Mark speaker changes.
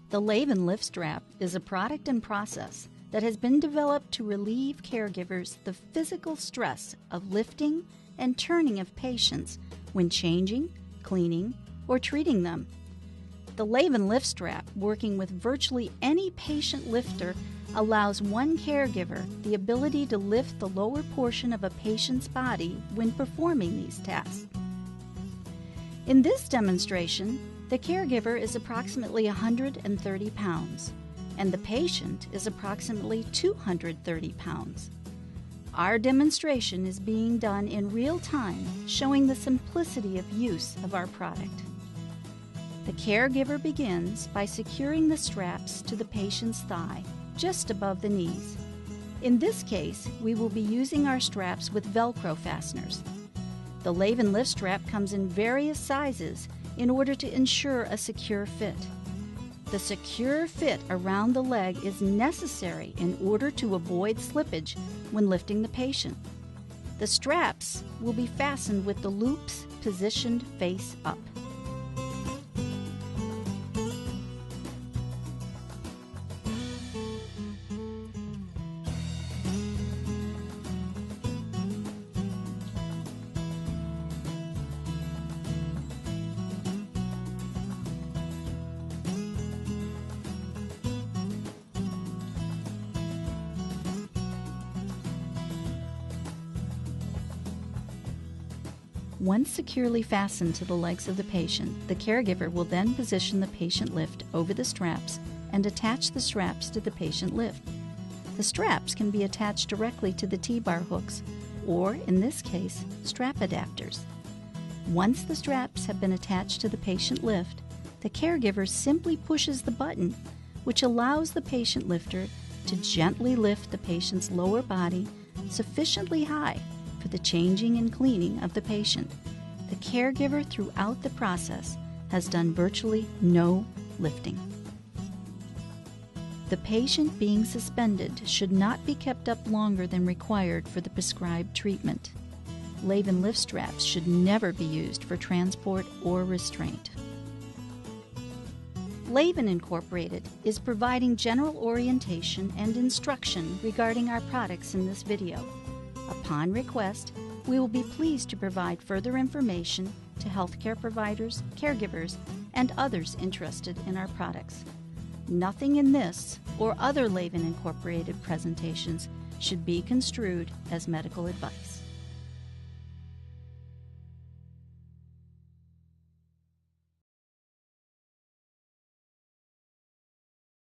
Speaker 1: The Lavin Lift Strap is a product and process that has been developed to relieve caregivers the physical stress of lifting and turning of patients when changing, cleaning, or treating them. The Lavin Lift Strap, working with virtually any patient lifter, allows one caregiver the ability to lift the lower portion of a patient's body when performing these tasks. In this demonstration, the caregiver is approximately 130 pounds, and the patient is approximately 230 pounds. Our demonstration is being done in real time, showing the simplicity of use of our product. The caregiver begins by securing the straps to the patient's thigh, just above the knees. In this case, we will be using our straps with Velcro fasteners. The Lavin Lift Strap comes in various sizes in order to ensure a secure fit. The secure fit around the leg is necessary in order to avoid slippage when lifting the patient. The straps will be fastened with the loops positioned face up. Once securely fastened to the legs of the patient, the caregiver will then position the patient lift over the straps and attach the straps to the patient lift. The straps can be attached directly to the T-bar hooks, or in this case, strap adapters. Once the straps have been attached to the patient lift, the caregiver simply pushes the button, which allows the patient lifter to gently lift the patient's lower body sufficiently high for the changing and cleaning of the patient. The caregiver throughout the process has done virtually no lifting. The patient being suspended should not be kept up longer than required for the prescribed treatment. Lavin lift straps should never be used for transport or restraint. Lavin Incorporated is providing general orientation and instruction regarding our products in this video. Upon request, we will be pleased to provide further information to healthcare providers, caregivers, and others interested in our products. Nothing in this or other Lavin Incorporated presentations should be construed as medical advice.